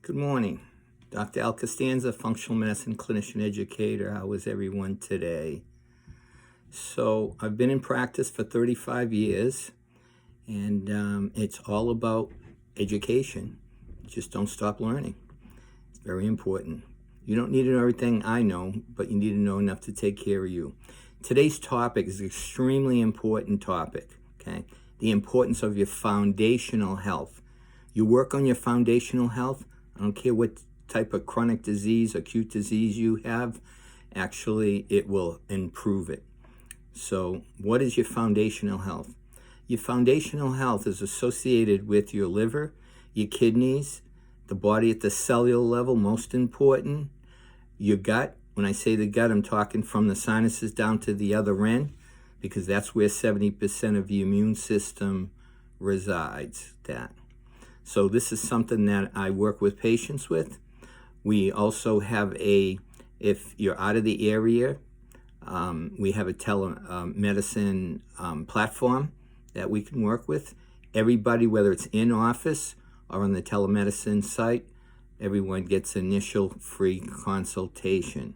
Good morning. Dr. Al Costanza, functional medicine clinician educator. How is everyone today? So I've been in practice for 35 years, and it's all about education. Just don't stop learning. It's very important. You don't need to know everything I know, but you need to know enough to take care of you. Today's topic is an extremely important topic, okay? The importance of your foundational health. You work on your foundational health. I don't care what type of chronic disease, acute disease you have, actually it will improve it. So what is your foundational health? Your foundational health is associated with your liver, your kidneys, the body at the cellular level, most important, your gut. When I say the gut, I'm talking from the sinuses down to the other end, because that's where 70% of the immune system resides. So this is something that I work with patients with. We also have if you're out of the area, we have a telemedicine platform that we can work with. Everybody, whether it's in office or on the telemedicine site, everyone gets initial free consultation.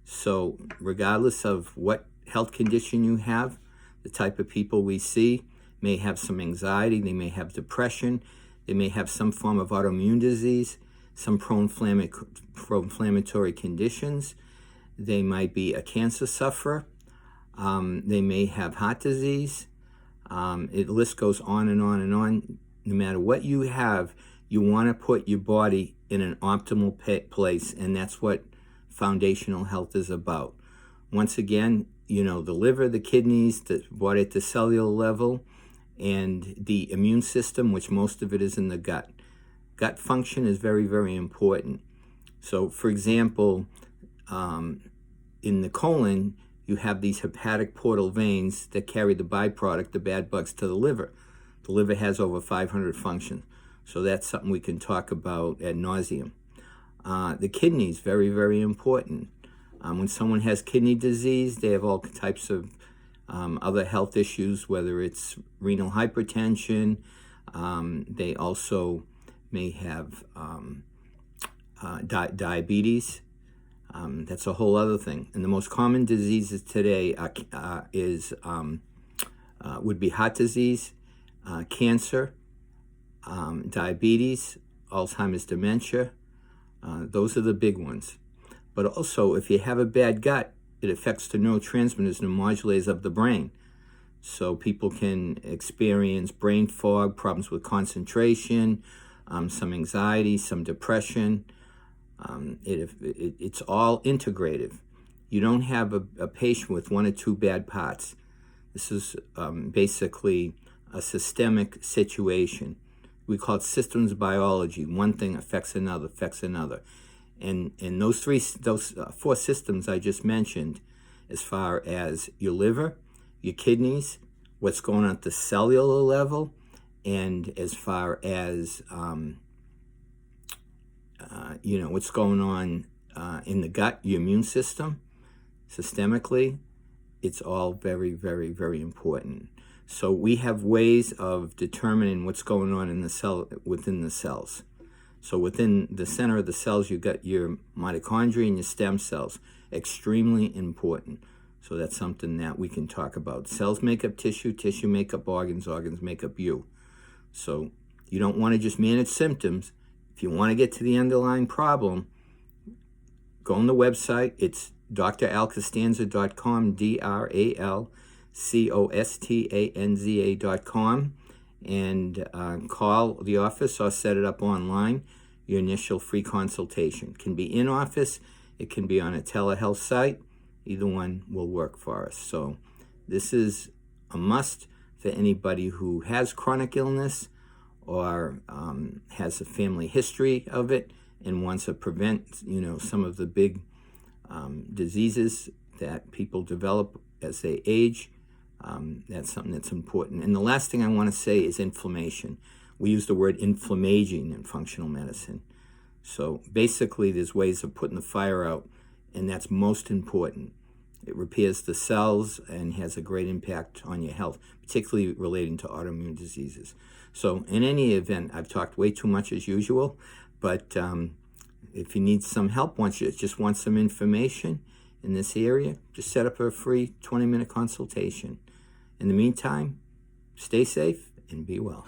So regardless of what health condition you have, the type of people we see may have some anxiety, they may have depression, they may have some form of autoimmune disease, some pro-inflammatory conditions. They might be a cancer sufferer. They may have heart disease. The list goes on and on and on. No matter what you have, you want to put your body in an optimal place, and that's what foundational health is about. Once again, the liver, the kidneys, the body at the cellular level, and the immune system, which most of it is in the gut. Gut function is very, very important. So, for example, in the colon, you have these hepatic portal veins that carry the byproduct, the bad bugs, to the liver. The liver has over 500 functions. So that's something we can talk about ad nauseum. The kidneys, very, very important. When someone has kidney disease, they have all types of other health issues, whether it's renal hypertension. They also may have diabetes. That's a whole other thing. And the most common diseases today would be heart disease, cancer, diabetes, Alzheimer's, dementia. Those are the big ones. But also, if you have a bad gut, it affects the neurotransmitters and the modulators of the brain. So people can experience brain fog, problems with concentration, some anxiety, some depression. It's all integrative. You don't have a patient with one or two bad parts. This is basically a systemic situation. We call it systems biology. One thing affects another, And those four systems I just mentioned, as far as your liver, your kidneys, what's going on at the cellular level, and as far as what's going on in the gut, your immune system, systemically, it's all very, very, very important. So we have ways of determining what's going on in the cell, within the cells. So within the center of the cells, you've got your mitochondria and your stem cells, extremely important. So that's something that we can talk about. Cells make up tissue, tissue make up organs, organs make up you. So you don't want to just manage symptoms. If you want to get to the underlying problem, go on the website. It's dralcostanza.com, dralcostanza.com, and call the office or set it up online. Your initial free consultation can be in office, it can be on a telehealth site. Either one will work for us. So this is a must for anybody who has chronic illness or has a family history of it and wants to prevent some of the big diseases that people develop as they age. That's something that's important. And the last thing I want to say is inflammation. We use the word inflammaging in functional medicine. So basically, there's ways of putting the fire out, and that's most important. It repairs the cells and has a great impact on your health, particularly relating to autoimmune diseases. So in any event, I've talked way too much as usual, But if you need some help, once you just want some information in this area, just set up a free 20-minute consultation. In the meantime, stay safe and be well.